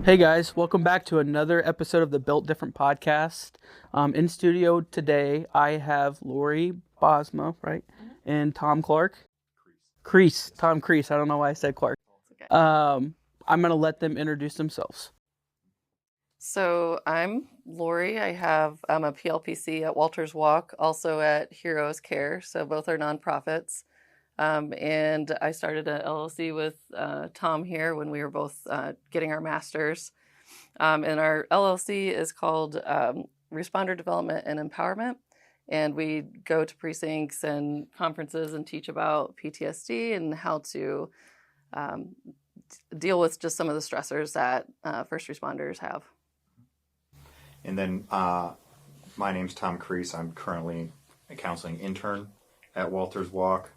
Hey guys, welcome back to another episode of the Built Different podcast. In studio today, I have Lori Bosma, right, and Tom Crees. Tom Crees. I don't know why I said Clark. Okay. I'm gonna let them introduce themselves. So I'm Lori. I'm a PLPC at Walters Walk, also at Heroes Care. So both are nonprofits. And I started an LLC with Tom here when we were both getting our masters. And our LLC is called Responder Development and Empowerment. And we go to precincts and conferences and teach about PTSD and how to deal with just some of the stressors that first responders have. And then my name's Tom Crees. I'm currently a counseling intern at Walters Walk.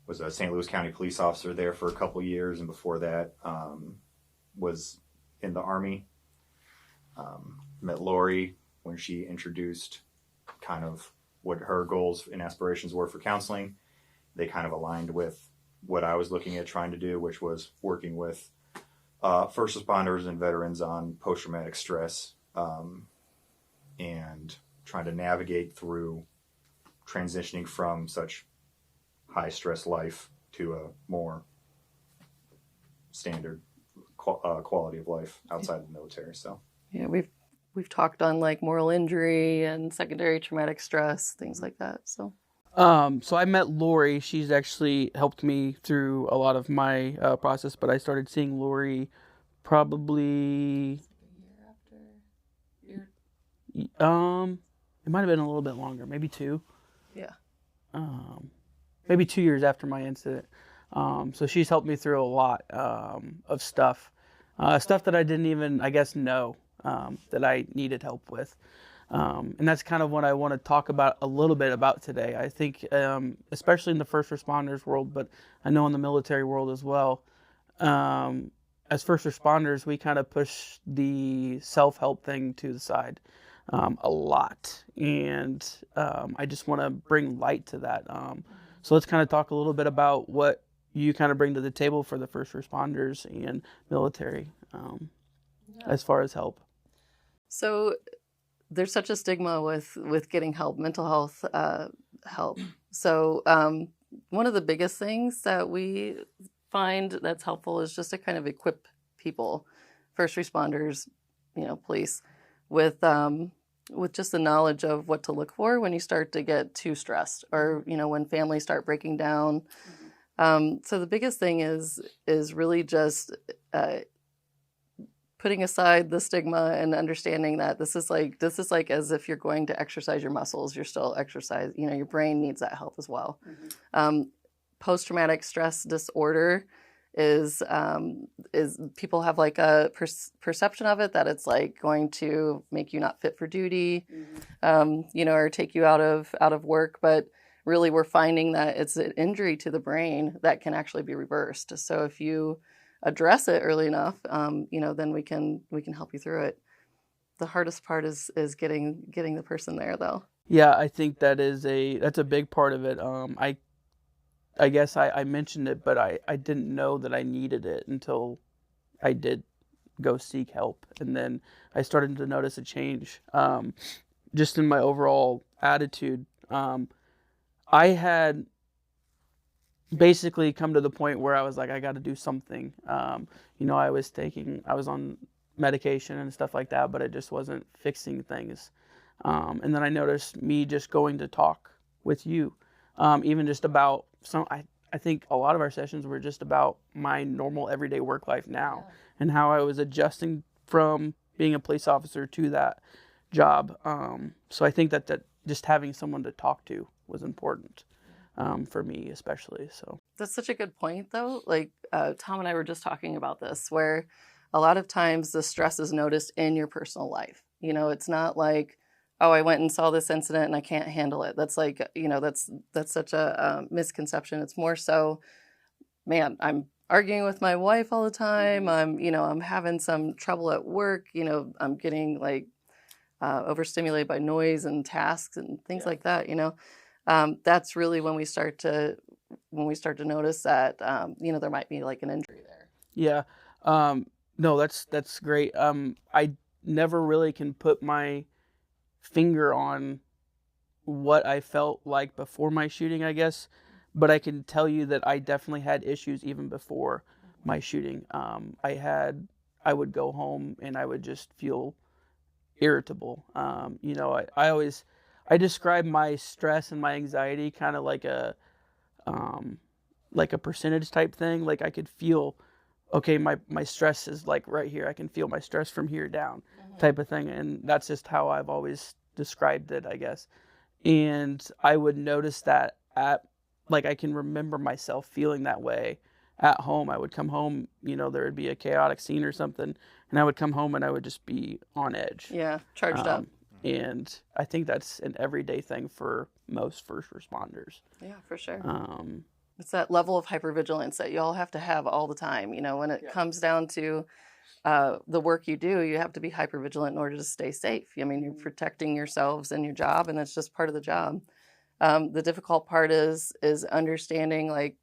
Was a St. Louis County police officer there for a couple of years, and before that was in the Army. Met Lori when she introduced kind of what her goals and aspirations were for counseling. They kind of aligned with what I was looking at trying to do, which was working with first responders and veterans on post-traumatic stress, and trying to navigate through transitioning from such high stress life to a more standard quality of life outside of the military. So yeah, we've talked on like moral injury and secondary traumatic stress, things like that. So I met Lori. She's actually helped me through a lot of my process, but I started seeing Lori probably a year it might have been a little bit longer, maybe 2. Yeah. Maybe 2 years after my incident. So she's helped me through a lot of stuff that I didn't even, I guess, know that I needed help with. And that's kind of what I want to talk about a little bit about today. I think, especially in the first responders world, but I know in the military world as well, as first responders, we kind of push the self-help thing to the side a lot. And I just want to bring light to that. So let's kind of talk a little bit about what you kind of bring to the table for the first responders and military as far as help. So there's such a stigma with getting help, mental health help. So one of the biggest things that we find that's helpful is just to kind of equip people, first responders, police, with just the knowledge of what to look for when you start to get too stressed, or when families start breaking down. So the biggest thing is really just putting aside the stigma and understanding that this is like as if you're going to exercise your muscles. You're still exercise. Your brain needs that help as well. Mm-hmm. Post-traumatic stress disorder is people have like a perception of it that it's like going to make you not fit for duty, mm-hmm. Or take you out of work. But really, we're finding that it's an injury to the brain that can actually be reversed. So if you address it early enough, then we can help you through it. The hardest part is getting the person there, though. Yeah, I think that's a big part of it. I guess I mentioned it, but I didn't know that I needed it until I did go seek help. And then I started to notice a change just in my overall attitude. I had basically come to the point where I was like, I got to do something. I was on medication and stuff like that, but it just wasn't fixing things. And then I noticed me just going to talk with you, even just about I think a lot of our sessions were just about my normal everyday work life now, and how I was adjusting from being a police officer to that job. So I think that just having someone to talk to was important for me, especially. So that's such a good point, though. Like Tom and I were just talking about this, where a lot of times the stress is noticed in your personal life. It's not like, oh, I went and saw this incident and I can't handle it. That's like, that's such a misconception. It's more so, man, I'm arguing with my wife all the time. I'm having some trouble at work. I'm getting like overstimulated by noise and tasks and things like that. That's really when we start to notice that, there might be like an injury there. Yeah. No, that's great. I never really can put my finger on what I felt like before my shooting, I guess, but I can tell you that I definitely had issues even before my shooting. I would go home and I would just feel irritable. I describe my stress and my anxiety kind of like a percentage type thing. Like I could feel, okay, my stress is like right here. I can feel my stress from here down, type of thing. And that's just how I've always described it, I guess. And I would notice that I can remember myself feeling that way at home. I would come home, there would be a chaotic scene or something, and I would come home and I would just be on edge. Yeah, charged up. And I think that's an everyday thing for most first responders. Yeah, for sure. It's that level of hypervigilance that you all have to have all the time. When it comes down to the work you do, you have to be hypervigilant in order to stay safe. I mean, you're protecting yourselves and your job, and that's just part of the job. The difficult part is understanding like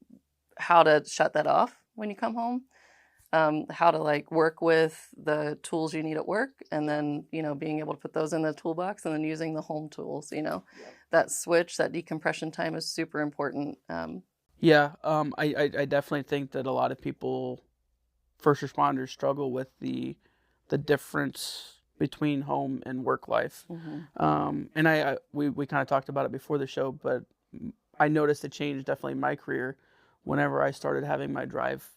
how to shut that off when you come home, how to like work with the tools you need at work, and then being able to put those in the toolbox, and then using the home tools. That switch, that decompression time is super important. I definitely think that a lot of people, first responders, struggle with the difference between home and work life. And we kind of talked about it before the show, but I noticed a change definitely in my career whenever I started having my drive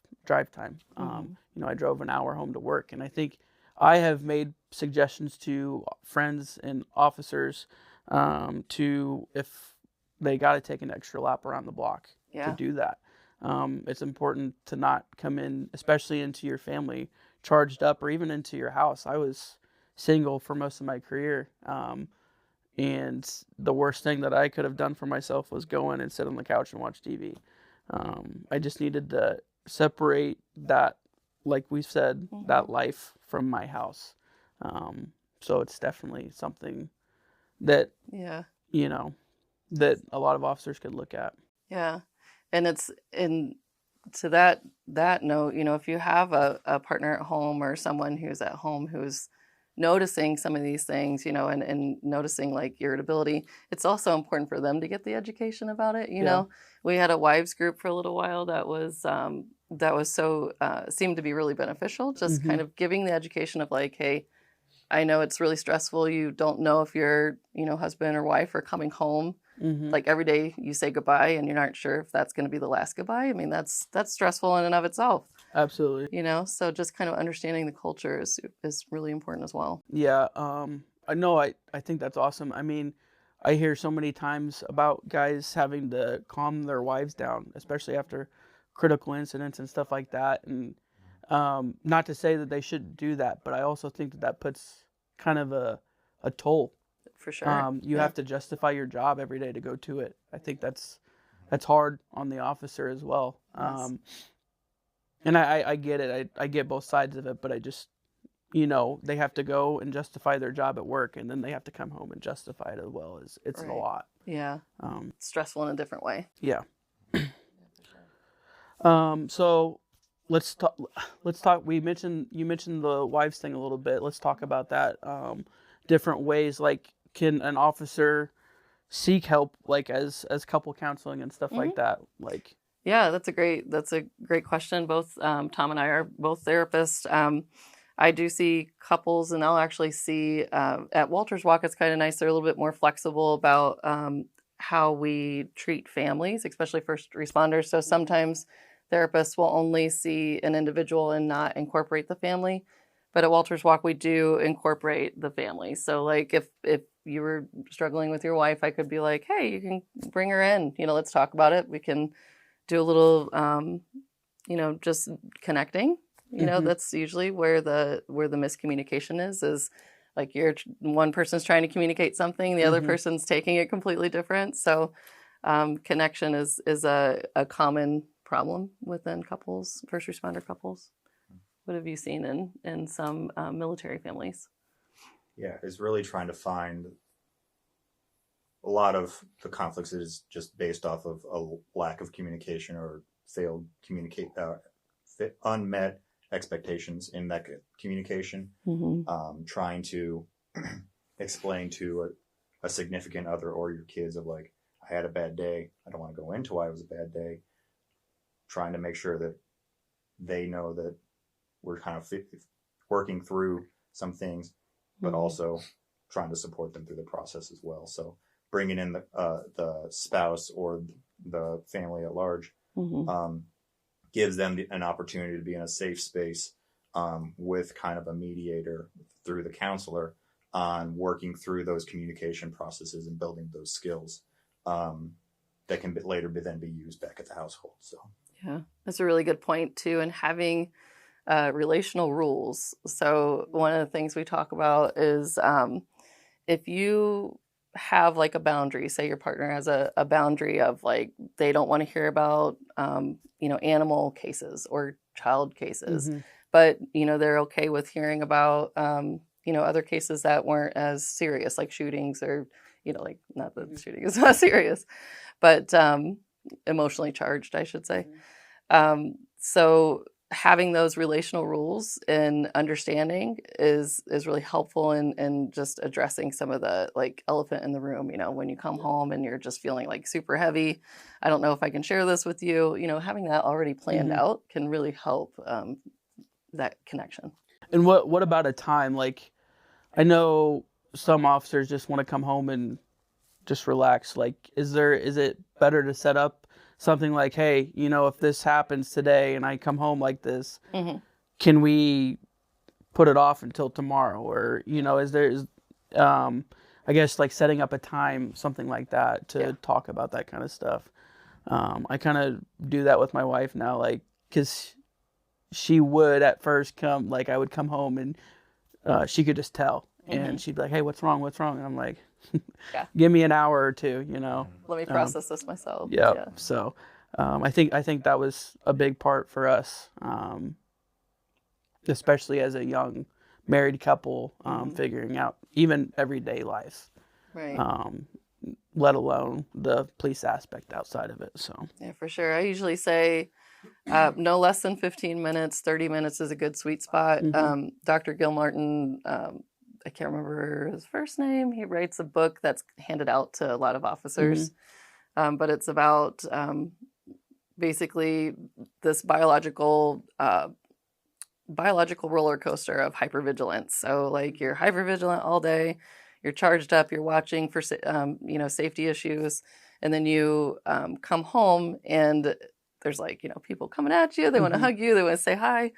time. I drove an hour home to work, and I think I have made suggestions to friends and officers to, if they got to take an extra lap around the block, to do that. It's important to not come in, especially into your family, charged up, or even into your house. I was single for most of my career, and the worst thing that I could have done for myself was go in and sit on the couch and watch TV. I just needed to separate that, like we said, that life from my house. So it's definitely something that, that a lot of officers could look at. Yeah. And it's to that note, if you have a partner at home or someone who's at home who's noticing some of these things, and noticing like irritability, it's also important for them to get the education about it. We had a wives group for a little while that was so seemed to be really beneficial. Just kind of giving the education of like, hey, I know it's really stressful. You don't know if your husband or wife are coming home. Like every day you say goodbye and you're not sure if that's going to be the last goodbye. I mean, that's stressful in and of itself. Absolutely. So just kind of understanding the culture is really important as well. Yeah. I know. I think that's awesome. I mean, I hear so many times about guys having to calm their wives down, especially after critical incidents and stuff like that. And not to say that they shouldn't do that, but I also think that puts kind of a toll. For sure. You have to justify your job every day to go to it. I think that's hard on the officer as well. Yes. And I get it. I get both sides of it, but I just, they have to go and justify their job at work, and then they have to come home and justify it as well. It's Right. a lot. Yeah. It's stressful in a different way. Yeah. So let's talk. You mentioned the wives thing a little bit. Let's talk about that. Different ways, like, can an officer seek help, like as couple counseling and stuff like that? Like, yeah, that's a great question. Both Tom and I are both therapists. I do see couples, and I'll actually see at Walters Walk. It's kind of nice. They're a little bit more flexible about how we treat families, especially first responders. So sometimes therapists will only see an individual and not incorporate the family. But at Walters Walk, we do incorporate the family. So like if you were struggling with your wife, I could be like, hey, you can bring her in. Let's talk about it. We can do a little, just connecting. That's usually where the miscommunication is like one person's trying to communicate something, the other person's taking it completely different. So connection is a common problem within couples, first responder couples. What have you seen in some military families? Yeah, is really trying to find a lot of the conflicts is just based off of a lack of communication or failed unmet expectations in that communication, trying to explain to a significant other or your kids of like, I had a bad day. I don't want to go into why it was a bad day. Trying to make sure that they know that we're kind of working through some things, but also trying to support them through the process as well. So bringing in the spouse or the family at large gives them an opportunity to be in a safe space with kind of a mediator through the counselor on working through those communication processes and building those skills that can later then be used back at the household. So yeah, that's a really good point too. And having relational rules. So one of the things we talk about is if you have like a boundary, say your partner has a boundary of like, they don't want to hear about, animal cases or child cases, but, they're okay with hearing about, other cases that weren't as serious, like shootings or, like not that shooting is not serious, but emotionally charged, I should say. So having those relational rules and understanding is really helpful in just addressing some of the like elephant in the room, when you come home and you're just feeling like super heavy. I don't know if I can share this with you, having that already planned out can really help that connection. And what about a time? Like, I know some officers just want to come home and just relax. Like, is it better to set up something like, hey, if this happens today and I come home like this, can we put it off until tomorrow? Or, I guess like setting up a time, something like that to talk about that kind of stuff. I kind of do that with my wife now, like, because she would at first come, like I would come home and she could just tell. And she'd be like, hey, what's wrong? And I'm like, give me an hour or two, Let me process this myself. Yep. Yeah. So I think that was a big part for us, especially as a young married couple, figuring out even everyday life, right. Let alone the police aspect outside of it. So yeah, for sure. I usually say no less than 15 minutes, 30 minutes is a good sweet spot. Dr. Gilmartin, I can't remember his first name. He writes a book that's handed out to a lot of officers, but it's about basically this biological roller coaster of hypervigilance. So like you're hypervigilant all day, you're charged up, you're watching for safety issues, and then you come home and there's like people coming at you. They want to hug you. They want to say hi.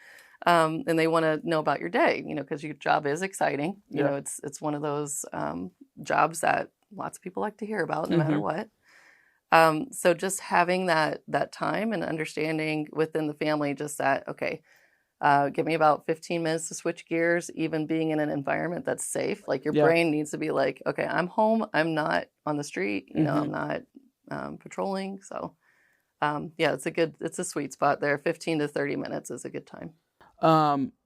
And they want to know about your day, because your job is exciting. It's one of those jobs that lots of people like to hear about no matter what. So just having that time and understanding within the family, just that, okay, give me about 15 minutes to switch gears, even being in an environment that's safe. Like your brain needs to be like, okay, I'm home. I'm not on the street. I'm not patrolling. So it's a sweet spot there. 15 to 30 minutes is a good time.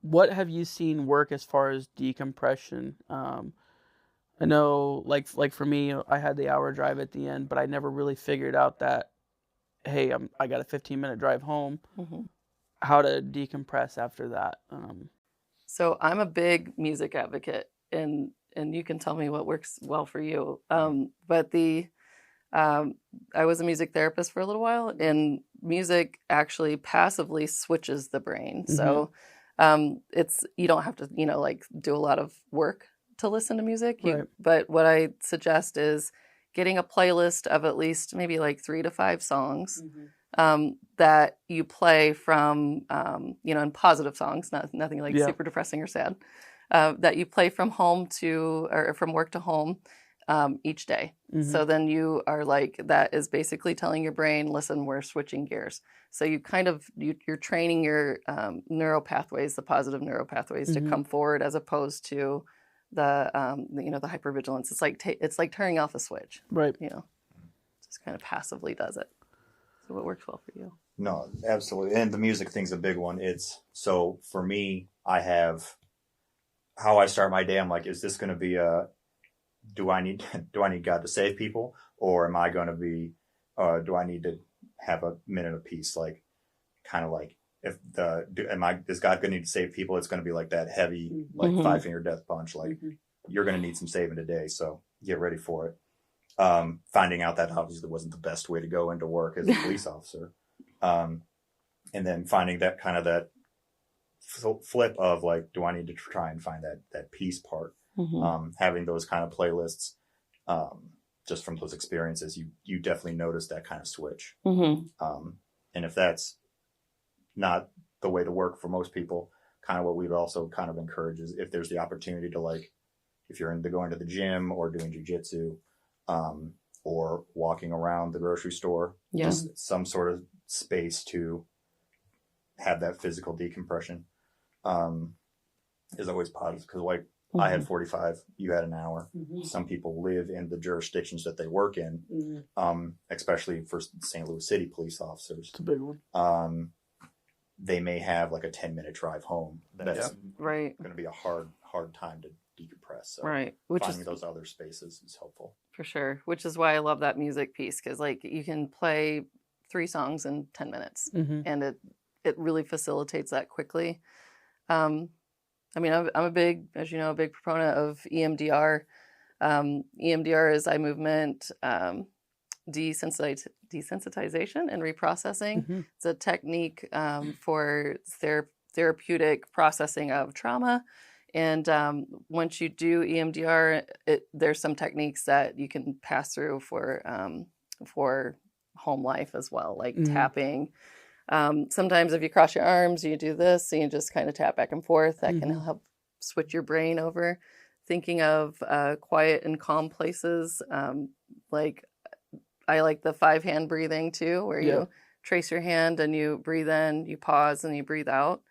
What have you seen work as far as decompression? I know, like for me, I had the hour drive at the end, but I never really figured out that, hey, I got a 15-minute drive home. How to decompress after that. So I'm a big music advocate, and you can tell me what works well for you. But I was a music therapist for a little while, and music actually passively switches the brain. So you don't have to, like do a lot of work to listen to music. But what I suggest is getting a playlist of at least maybe like 3 to 5 songs that you play from, and positive songs, nothing like super depressing or sad, that you play from home or from work to home each day. So then you are like, that is basically telling your brain, listen, we're switching gears. So you you're training your neural pathways, the positive neural pathways to come forward, as opposed to the hypervigilance. It's like turning off a switch, right? Just kind of passively does it. So what works well for you? No, absolutely. And the music thing's a big one. So for me, I have how I start my day. I'm like, is this going to be do I need God to save people, or am I going to be, do I need to have a minute of peace? Like, kind of like is God going to need to save people? It's going to be like that heavy, like Mhm. 5-finger death punch. Like you're going to need some saving today. So get ready for it. Finding out that obviously wasn't the best way to go into work as a police officer. And then finding that kind of that flip of like, do I need to try and find that peace part? Having those kind of playlists, just from those experiences, you definitely notice that kind of switch. And if that's not the way to work for most people, kind of what we'd also kind of encourage is if there's the opportunity to, like, if you're into going to the gym or doing jujitsu, or walking around the grocery store, just some sort of space to have that physical decompression, is always positive. Because like I had 45, you had an hour. Some people live in the jurisdictions that they work in, especially for St. Louis City police officers. It's a big one. They may have like a 10-minute drive home. That's right. going to be a hard time to decompress. So right. finding those other spaces is helpful. For sure. Which is why I love that music piece, because like you can play 3 songs in 10 minutes and it really facilitates that quickly. I mean, I'm a big, as you know, a big proponent of EMDR. EMDR is eye movement desensitization and reprocessing. It's a technique for therapeutic processing of trauma. And once you do EMDR, there's some techniques that you can pass through for home life as well, like tapping. Sometimes if you cross your arms, you do this, and you just kind of tap back and forth. That can help switch your brain over. Thinking of quiet and calm places, like I like the 5-hand breathing too, where you trace your hand and you breathe in, you pause, and you breathe out.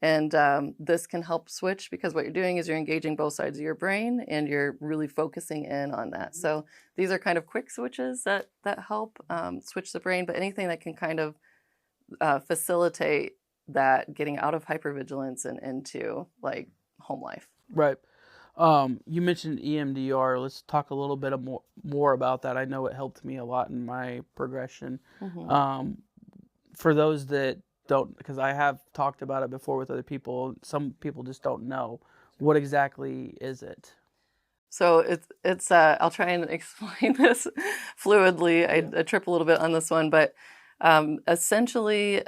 And this can help switch, because what you're doing is you're engaging both sides of your brain and you're really focusing in on that. So these are kind of quick switches that help switch the brain, but anything that can kind of facilitate that getting out of hypervigilance and into like home life. Right. You mentioned EMDR. Let's talk a little bit more about that. I know it helped me a lot in my progression. For those that don't, because I have talked about it before with other people, some people just don't know, what exactly is it? So it's I'll try and explain this fluidly. I trip a little bit on this one, but essentially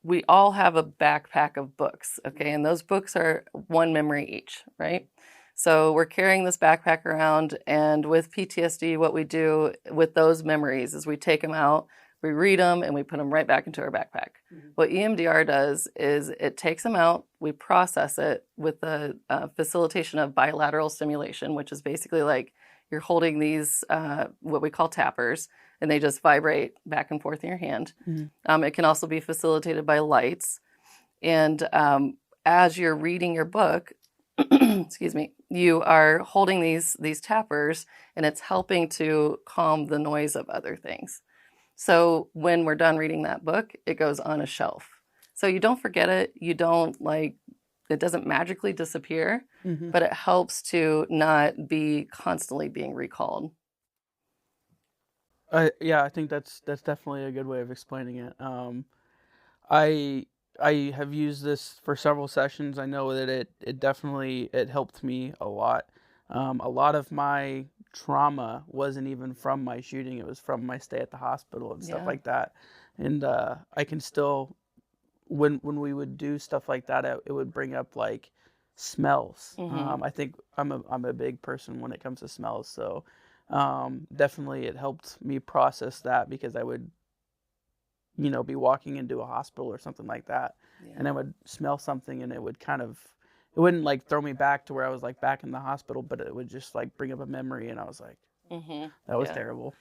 we all have a backpack of books, okay? And those books are one memory each, right? So we're carrying this backpack around, and with PTSD, what we do with those memories is we take them out, we read them, and we put them right back into our backpack. What EMDR does is it takes them out, we process it with the facilitation of bilateral stimulation, which is basically like you're holding these, what we call tappers, and they just vibrate back and forth in your hand. It can also be facilitated by lights. And as you're reading your book, excuse me, you are holding these tappers, and it's helping to calm the noise of other things. So when we're done reading that book, it goes on a shelf. So you don't forget it. You don't it doesn't magically disappear, but it helps to not be constantly being recalled. Yeah, I think that's definitely a good way of explaining it. I have used this for several sessions. I know that it definitely helped me a lot. A lot of my trauma wasn't even from my shooting; it was from my stay at the hospital and stuff like that. And I can still, when we would do stuff like that, it would bring up like smells. I think I'm a big person when it comes to smells, so definitely it helped me process that, because I would, be walking into a hospital or something like that, and I would smell something, and it would it wouldn't like throw me back to where I was like back in the hospital, but it would just like bring up a memory, and I was like, that was terrible.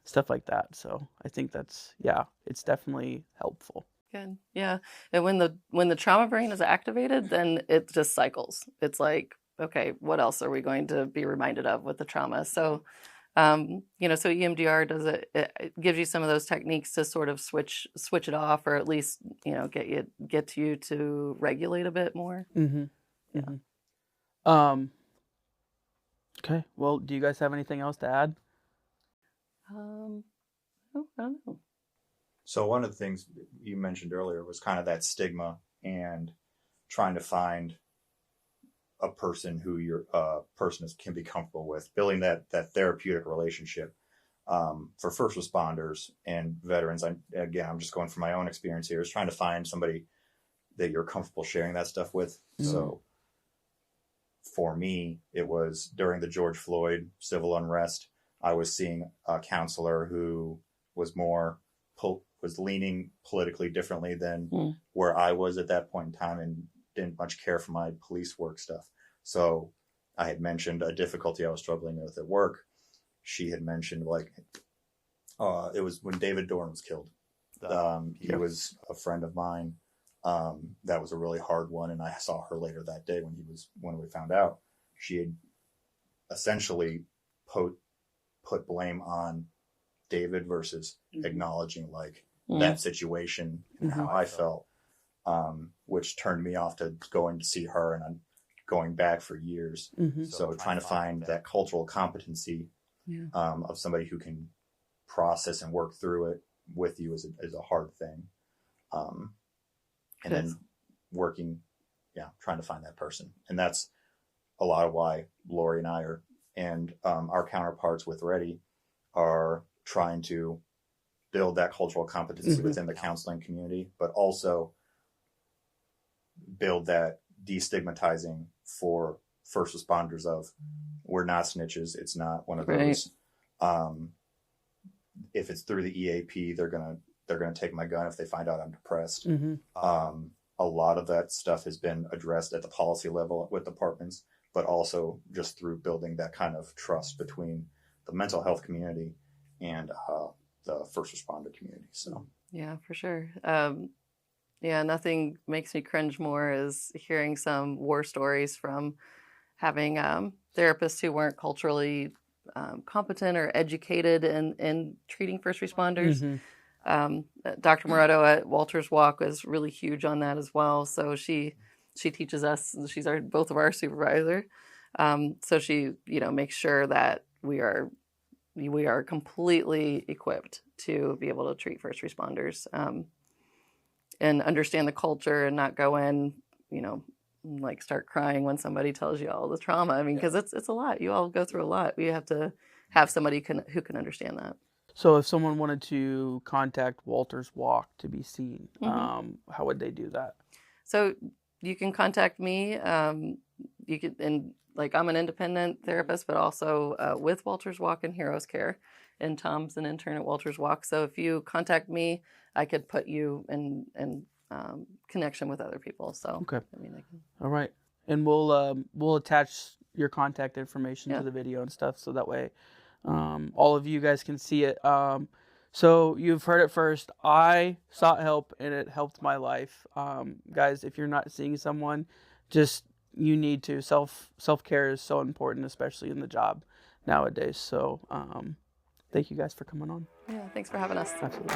Stuff like that. So I think it's definitely helpful. Good. Yeah. And when the trauma brain is activated, then it just cycles. It's like, okay, what else are we going to be reminded of with the trauma? So, so EMDR does it gives you some of those techniques to sort of switch it off, or at least, get you to regulate a bit more. Okay. Well, do you guys have anything else to add? I don't know. So one of the things you mentioned earlier was kind of that stigma and trying to find a person who your person can be comfortable with, building that therapeutic relationship. For first responders and veterans, I'm just going from my own experience here, is trying to find somebody that you're comfortable sharing that stuff with. Mm-hmm. So for me, it was during the George Floyd civil unrest, I was seeing a counselor who was was leaning politically differently than where I was at that point in time, and didn't much care for my police work stuff. So I had mentioned a difficulty I was struggling with at work. She had mentioned, like, it was when David Dorn was killed. He was a friend of mine. That was a really hard one, and I saw her later that day when we found out. She had essentially put blame on David versus acknowledging, like, that situation and how I felt, which turned me off to going to see her, and I'm going back for years. So trying to find that cultural competency of somebody who can process and work through it with you is a hard thing. And then trying to find that person. And that's a lot of why Lori and I and our counterparts with Ready are trying to build that cultural competency within the counseling community, but also build that destigmatizing for first responders of, we're not snitches. It's not one of those. If it's through the EAP, they're gonna take my gun if they find out I'm depressed. A lot of that stuff has been addressed at the policy level with departments, but also just through building that kind of trust between the mental health community and the first responder community. So yeah, for sure. Nothing makes me cringe more is hearing some war stories from having therapists who weren't culturally competent or educated in treating first responders. Dr. Moretto at Walters Walk was really huge on that as well. So she teaches us. She's both of our supervisor. So she makes sure that we are completely equipped to be able to treat first responders and understand the culture and not go in, like start crying when somebody tells you all the trauma. I mean, because it's a lot. You all go through a lot. We have to have somebody who can understand that. So if someone wanted to contact Walters Walk to be seen, how would they do that? So you can contact me. You could, and like, I'm an independent therapist, but also with Walters Walk and Heroes Care, and Tom's an intern at Walters Walk. So if you contact me, I could put you in connection with other people. So okay, I mean, I can. All right, and we'll attach your contact information to the video and stuff, so that way all of you guys can see it. So you've heard it first. I sought help and it helped my life. Guys, if you're not seeing someone, you need to. Self-care is so important, especially in the job nowadays. So thank you guys for coming on. Yeah, thanks for having us. Absolutely.